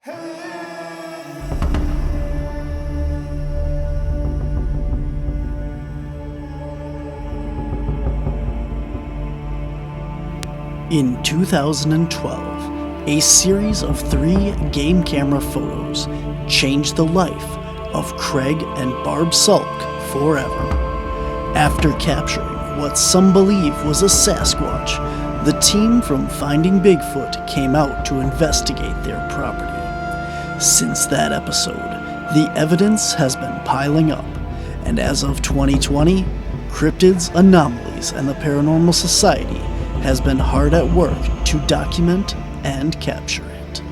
In 2012, a series of 3 game camera photos changed the life of Craig and Barb Salk forever. After capturing what some believe was a Sasquatch, the team from Finding Bigfoot came out to investigate their property. Since that episode, the evidence has been piling up, and as of 2020, cryptids, anomalies, and the Paranormal Society has been hard at work to document and capture it.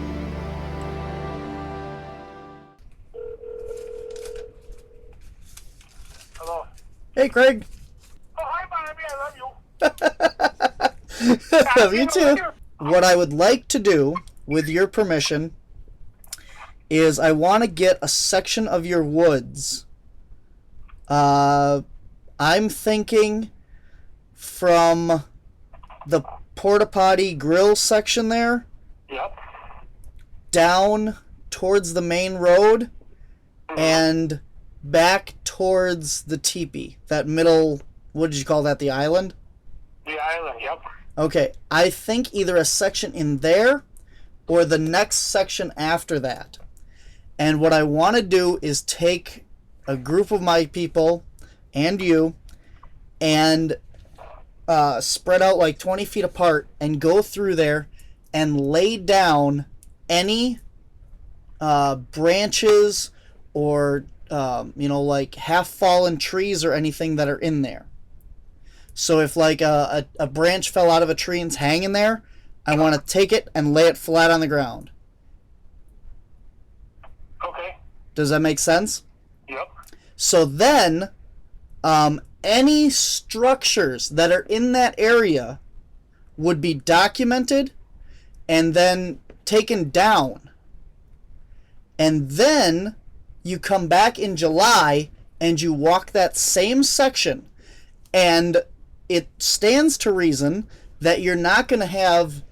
Hello. Hey, Craig. Oh, hi, Bobby. I love you. Love you too. What I would like to do, with your permission, is I want to get a section of your woods. I'm thinking from the porta potty grill section there, Yep. down towards the main road, and back towards the teepee. That middle, what did you call that, the island? The island, yep. Okay, I think either a section in there or the next section after that. And what I want to do is take a group of my people and you and spread out like 20 feet apart and go through there and lay down any branches or like half fallen trees or anything that are in there. So if like a branch fell out of a tree and's hanging there, I want to take it and lay it flat on the ground. Okay. Does that make sense? Yep. So then, any structures that are in that area would be documented and then taken down. And then you come back in July and you walk that same section, and it stands to reason that you're not going to have,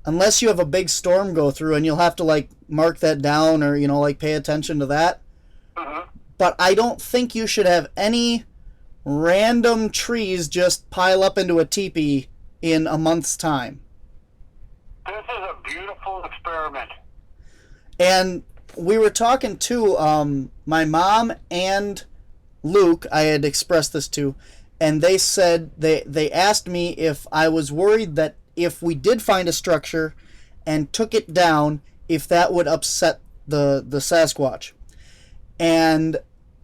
unless you have a big storm go through, and you'll have to like mark that down or pay attention to that. Mm-hmm. But I don't think you should have any random trees just pile up into a teepee in a month's time. This is a beautiful experiment. And we were talking to my mom and Luke, I had expressed this to, and they said, they asked me if I was worried that if we did find a structure and took it down, if that would upset the Sasquatch. And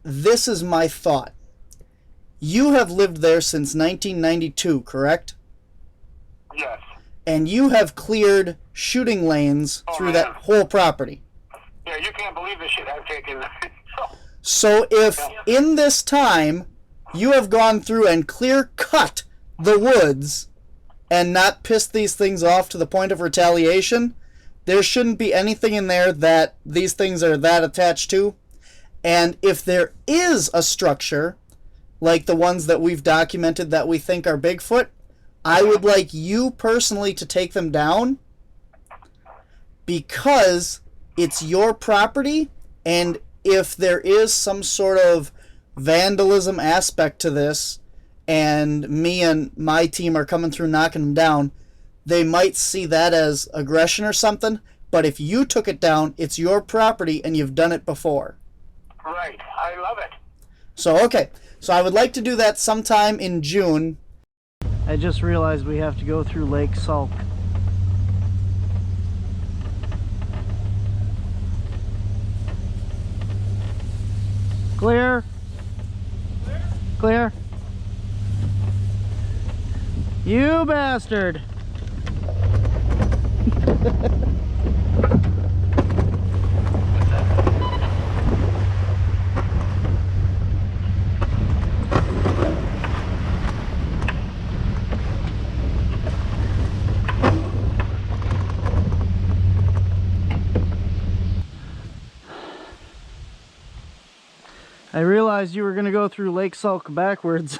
this is my thought. You have lived there since 1992, correct? Yes. And you have cleared shooting lanes through that whole property. Yeah, you can't believe the shit I've taken. So if in this time you have gone through and clear cut the woods and not pissed these things off to the point of retaliation, there shouldn't be anything in there that these things are that attached to. And if there is a structure, like the ones that we've documented that we think are Bigfoot, I would like you personally to take them down, because it's your property, and if there is some sort of vandalism aspect to this, and me and my team are coming through knocking them down, they might see that as aggression or something. But if you took it down, it's your property and you've done it before. Right. I love it. So, okay. So I would like to do that sometime in June. I just realized we have to go through Lake Salk. Clear. Clear. You bastard. I realized you were going to go through Lake Salk backwards.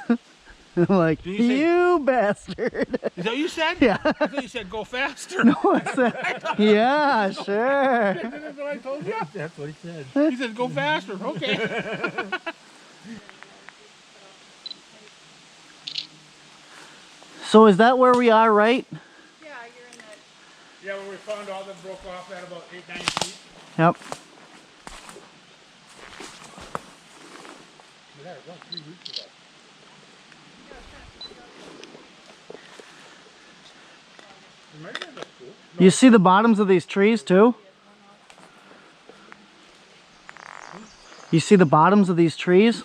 I'm like, Did you say- you bastard. Is that what you said? Yeah. I thought you said go faster. No, I said, yeah, sure. That's what I told you. That's what he said. He said go faster. Okay. So is that where we are, right? Yeah, you're in that. Yeah, when we found all that broke off at about 8-9 feet. Yep. Yeah, it was about 3 weeks ago. Maybe that's cool. You see the bottoms of these trees too? You see the bottoms of these trees?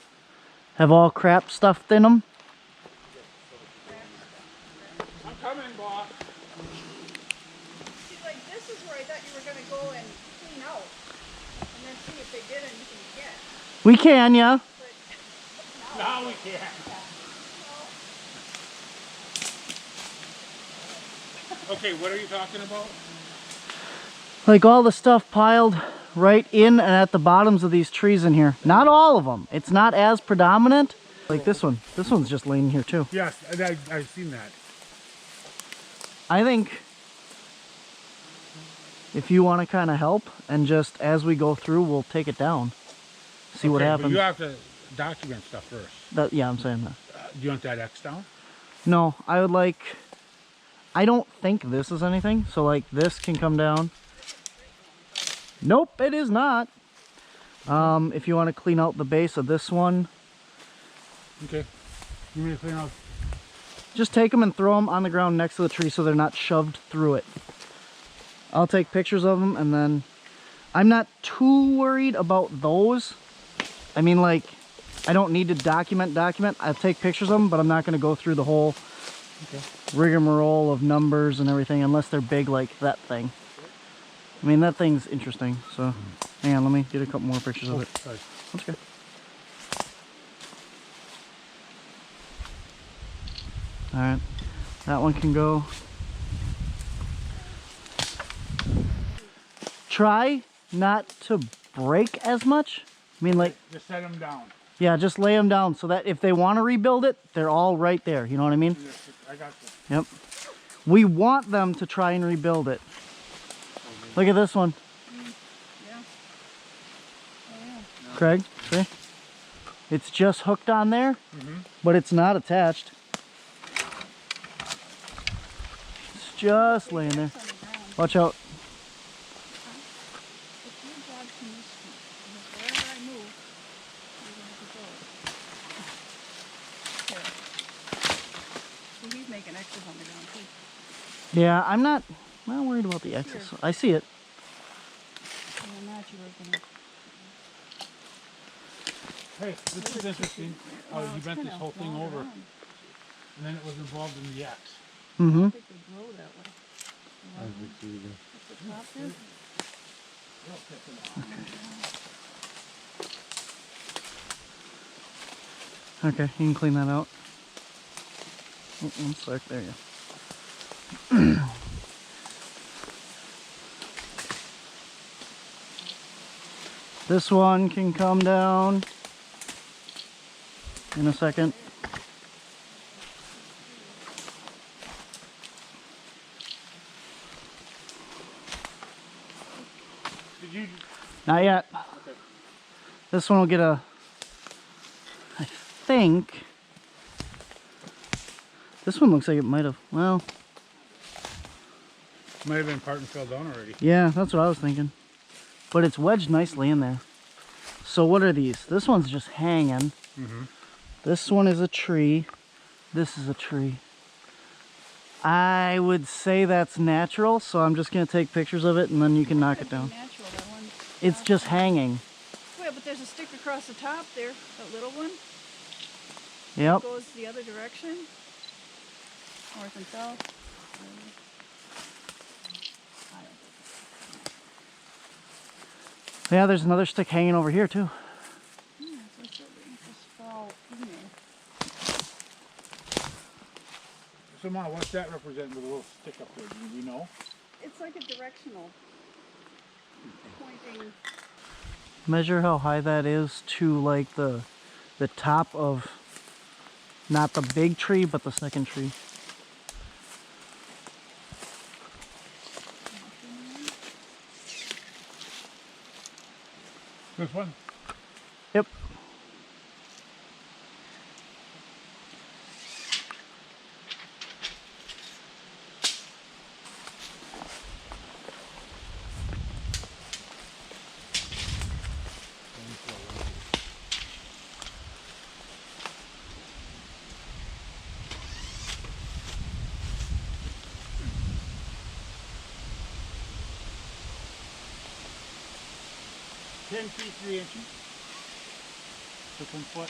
Have all crap stuffed in them? I'm coming, boss. See, like, this is where I thought you were going to go and clean out. And then see if they did anything yet. We can, yeah. But No, we can't. Okay, what are you talking about? Like all the stuff piled right in and at the bottoms of these trees in here. Not all of them. It's not as predominant. Like this one. This one's just laying here too. Yes, I've seen that. I think if you want to kind of help and just as we go through, we'll take it down. See what Okay, but happens. you have to document stuff first. Yeah, I'm saying that. Do you want that X down? No, I would like... I don't think this is anything. So like this can come down. Nope, it is not. If you want to clean out the base of this one, Okay. You mean to clean out? just take them and throw them on the ground next to the tree so they're not shoved through it. I'll take pictures of them and then I'm not too worried about those. I mean, like, I don't need to document. I'll take pictures of them, but I'm not going to go through the whole rigmarole of numbers and everything unless they're big like that thing. I mean, that thing's interesting. So, hang on, let me get a couple more pictures of it. Sorry. That's good. Alright, that one can go. Try not to break as much. I mean, like, Just set them down. yeah, just lay them down so that if they want to rebuild it, they're all right there. You know what I mean? Yes, I got you. Yep. We want them to try and rebuild it. Look at this one. yeah. Craig, see? It's just hooked on there, but it's not attached. It's just laying there. It's on the ground. Watch out. If you dog from this one, because wherever I move, you're going to go. Here. See, he's making X's on the ground too. Yeah, I'm not worried about the X's. I see it. And then that you were going to. Hey, this is interesting. Oh, you bent this whole thing over, Around. and then it was involved in the X. Mm-hmm. I think they grow that way. What's the top there? Okay, you can clean that out. Oh, one sec, there you go. This one can come down in a second. Did you? Not yet. Okay. This one will get a, I think, this one looks like it might have, well, Might have been part and fell down already. yeah, that's what I was thinking. But it's wedged nicely in there. So what are these? This one's just hanging. This one is a tree. This is a tree. I would say that's natural, so I'm just going to take pictures of it and then you can knock it down. Natural, that one. It's just hanging. Wait, but there's a stick across the top there, that little one. Yep. Goes the other direction. North and south. Yeah, there's another stick hanging over here too. Yeah, so it's just fall in there. So, Ma, what's that represent with a little stick up there? Do you know? It's like a directional pointing. Measure how high that is to like the top of Not the big tree, but the second tree. This one? Yep. Ten feet 3 inches. So 10 foot.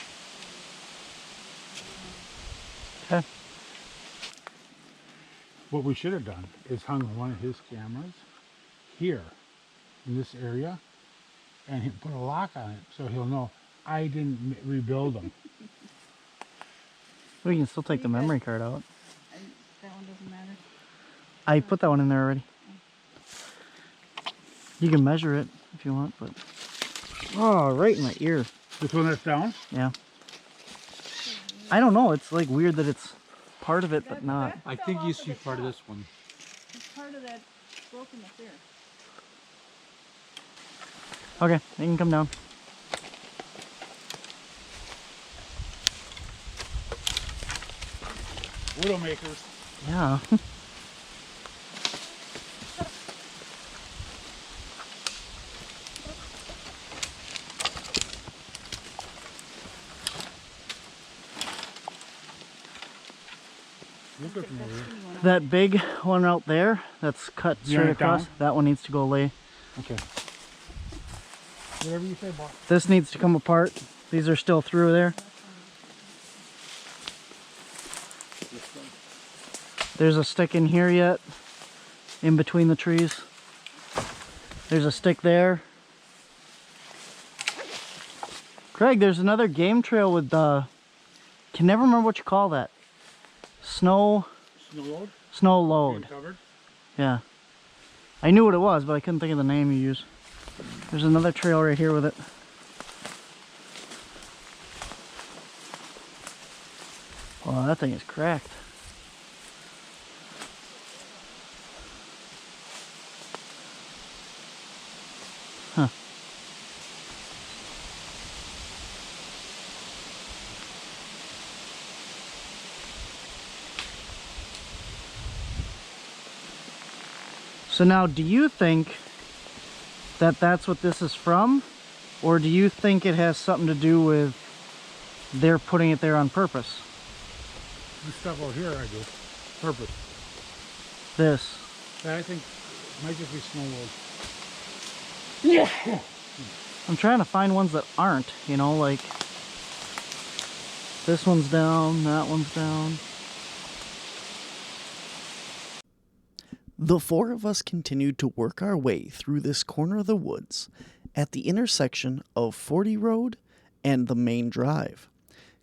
Okay. What we should have done is hung one of his cameras here in this area and put a lock on it so he'll know I didn't rebuild them. We can still take the memory card out. That one doesn't matter. I put that one in there already. You can measure it if you want, but... Oh, right in my ear. This one that's down? Yeah. I don't know. It's like weird that it's part of it, but not. I think you see part of this one. It's part of that broken up there. Okay, they can come down. Widowmakers. Yeah. Look at me over here. That big one out there, that's cut You straight want it across, down? that one needs to go lay. Okay. Whatever you say, boss. This needs to come apart. These are still through there. There's a stick in here yet, in between the trees. There's a stick there. Craig, there's another game trail with can never remember what you call that. Snow load. Covered. Yeah. I knew what it was, but I couldn't think of the name you use. There's another trail right here with it. Oh, that thing is cracked. Huh. So now, do you think that that's what this is from? Or do you think it has something to do with they're putting it there on purpose? This stuff over here I do. Purpose. This. That I think might just be snow load. I'm trying to find ones that aren't, you know, like this one's down, that one's down. The four of us continued to work our way through this corner of the woods at the intersection of 40 Road and the main drive,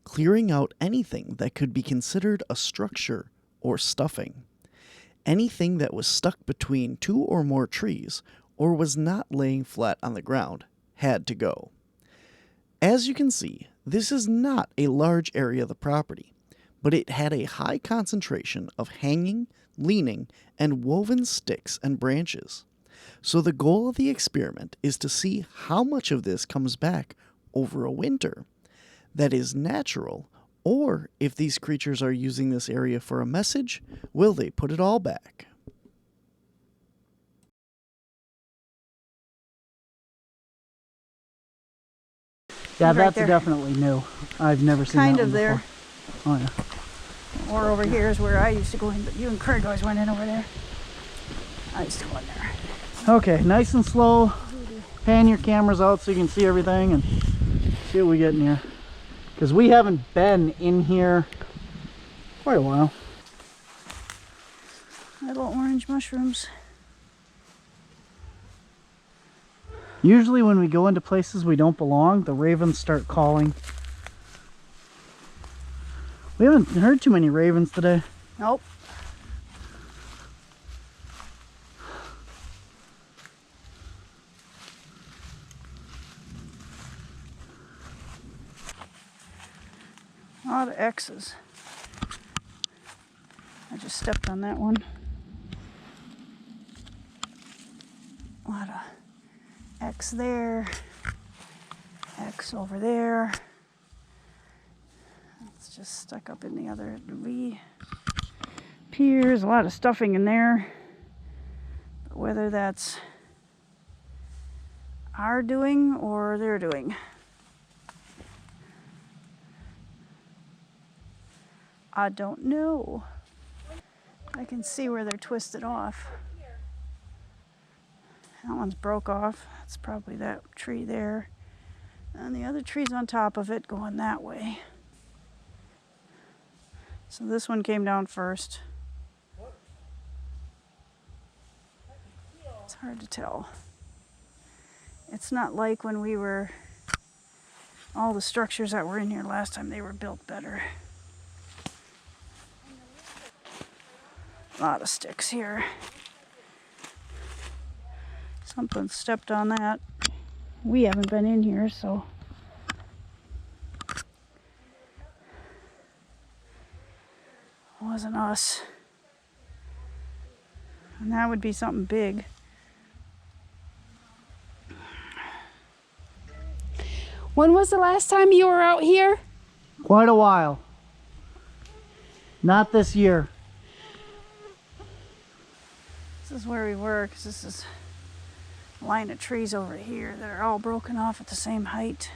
clearing out anything that could be considered a structure or stuffing. Anything that was stuck between two or more trees or was not laying flat on the ground had to go. As you can see, this is not a large area of the property, but it had a high concentration of hanging, leaning, and woven sticks and branches. So the goal of the experiment is to see how much of this comes back over a winter that is natural, or if these creatures are using this area for a message, will they put it all back? Yeah, Right that's there. definitely new. I've never seen Kind that of one there. before. Oh yeah. Or over here is where I used to go in, but you and Craig always went in over there. I used to go in there. Okay, nice and slow. Pan your cameras out so you can see everything and see what we get in here. Because we haven't been in here quite a while. Little orange mushrooms. Usually when we go into places we don't belong, the ravens start calling. We haven't heard too many ravens today. Nope. A lot of X's. I just stepped on that one. A lot of X there. X over there. It's just stuck up in the other V. Piers, a lot of stuffing in there. But whether that's our doing or their doing, I don't know. I can see where they're twisted off. That one's broke off. That's probably that tree there. And the other tree's on top of it going that way. So this one came down first. It's hard to tell. It's not like when we were, all the structures that were in here last time, they were built better. A lot of sticks here. Something stepped on that. We haven't been in here, so. It wasn't us. And that would be something big. When was the last time you were out here? Quite a while. Not this year. This is where we were, because this is a line of trees over here that are all broken off at the same height.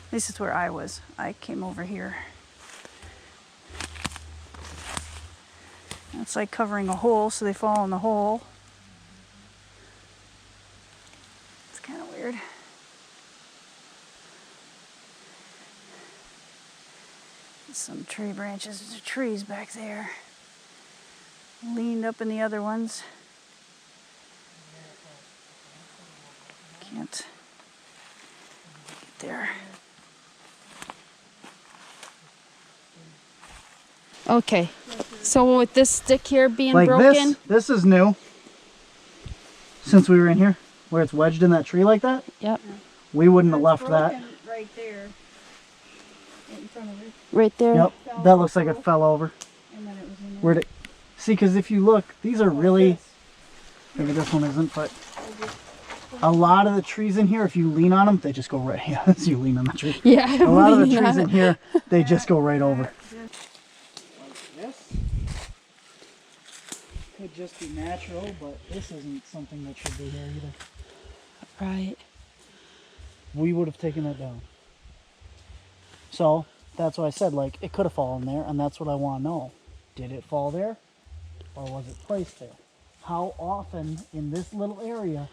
This is where I was. I came over here. It's like covering a hole, so they fall in the hole. It's kind of weird. Some tree branches, there's trees back there. Leaned up in the other ones. Can't get there. Okay. So with this stick here being Like broken, this is new. Since we were in here, where it's wedged in that tree like that, yep, we wouldn't have left that. Right there. In front of it. right there. Yep, that looks like it fell over. And then it was in there. Where'd it? See, because if you look, these are really. Maybe this one isn't, but a lot of the trees in here, if you lean on them, they just go right. Yeah, as you lean on the tree. Yeah. A lot of the trees in here, they just go right over. Like this could just be natural, but this isn't something that should be here either. Right. We would have taken that down. So that's why I said, like, it could have fallen there, and that's what I want to know. Did it fall there, or was it placed there? How often in this little area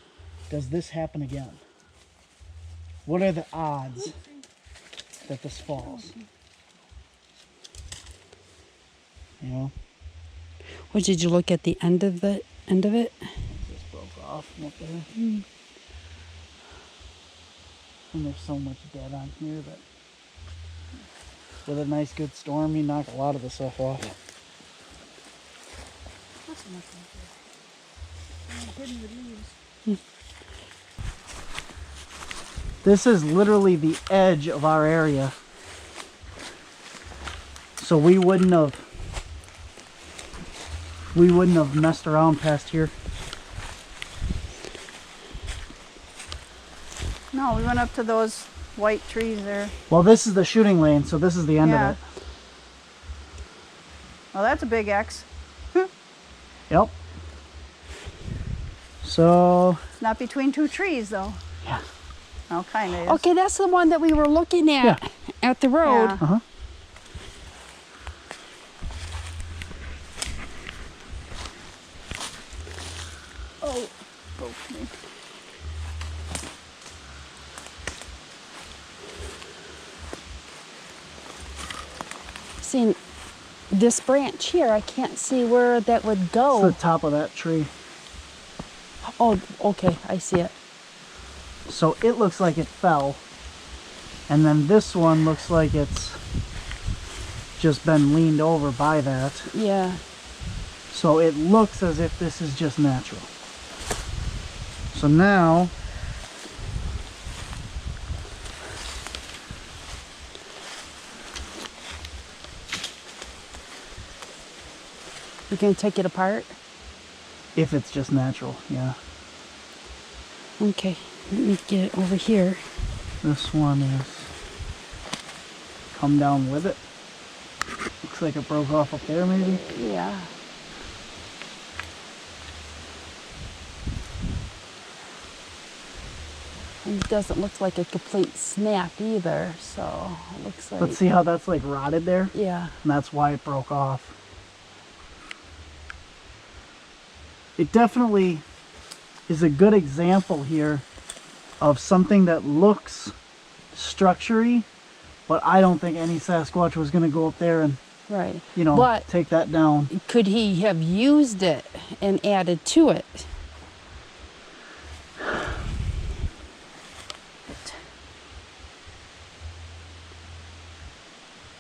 does this happen again? What are the odds that this falls? You know? Or did you look at the end of it? This broke off from up there. And there's so much dead on here that with a nice good storm, you knock a lot of the stuff off. This is literally the edge of our area. So we wouldn't have messed around past here. No, we went up to those white trees there. Well, this is the shooting lane, so this is the end Yeah. of it. Well, that's a big X. Yep. So, It's not between two trees, though. yeah. Oh, kind of is. Okay, that's the one that we were looking at at the road. Yeah. Uh-huh. Oh, broke me. See, this branch here, I can't see where that would It's go. the top of that tree. Oh, okay, I see it. So it looks like it fell. And then this one looks like it's just been leaned over by that. Yeah. So it looks as if this is just natural. So now, You can take it apart? If it's just natural, yeah. Okay, let me get it over here. This one is come down with it. Looks like it broke off up there, maybe. Yeah. And it doesn't look like a complete snap either, so it looks like... Let's see how that's like rotted there. Yeah. And that's why it broke off. It definitely is a good example here of something that looks structure-y, but I don't think any Sasquatch was going to go up there and, Right. you know, But take that down. could he have used it and added to it?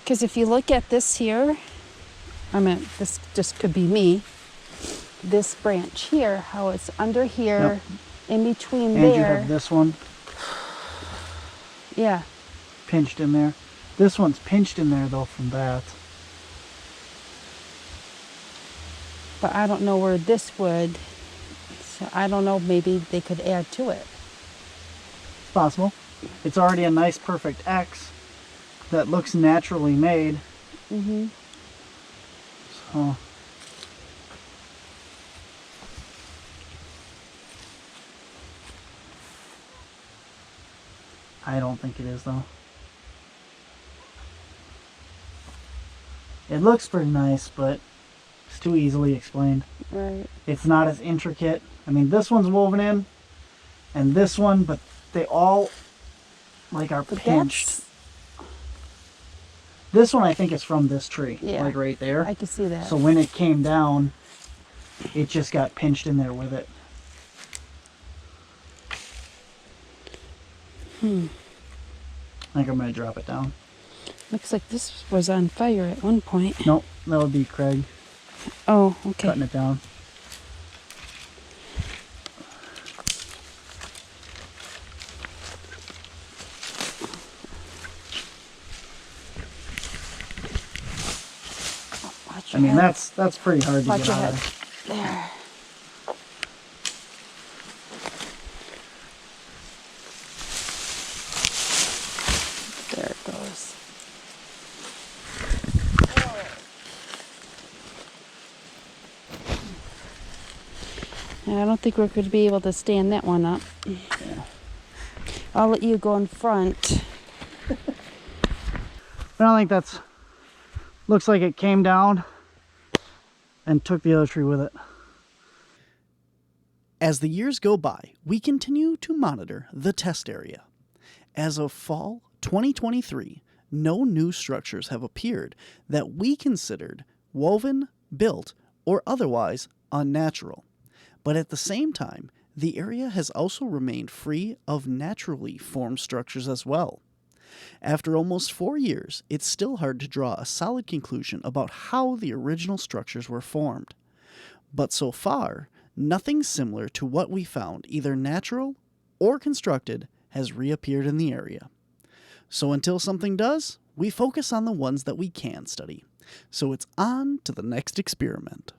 Because if you look at this here, I mean, this just could be me. This branch here, how it's under here, in between And there. you have this one Yeah. pinched in there. This one's pinched in there, though, from that. But I don't know where this would. So I don't know, maybe they could add to it. It's possible. It's already a nice, perfect X that looks naturally made. Mm-hmm. So... I don't think it is, though. It looks pretty nice, but it's too easily explained. Right. It's not as intricate. I mean, this one's woven in, and this one, but they all, like, are But pinched. that's, This one, I think, is from this tree, Yeah. like right there. I can see that. So when it came down, it just got pinched in there with it. I think I'm going to drop it down. Looks like this was on fire at one point. Nope, that would be Craig Oh, okay. cutting it down. Watch I your mean, head. that's pretty hard to Watch get your out head. of. There. There it goes. I don't think we're going to be able to stand that one up. I'll let you go in front. I don't think that's... Looks like it came down and took the other tree with it. As the years go by, we continue to monitor the test area. As of fall 2023, no new structures have appeared that we considered woven, built, or otherwise unnatural. But at the same time, the area has also remained free of naturally formed structures as well. After almost 4 years, it's still hard to draw a solid conclusion about how the original structures were formed. But so far, nothing similar to what we found, either natural or constructed, has reappeared in the area. So until something does, we focus on the ones that we can study. So it's on to the next experiment.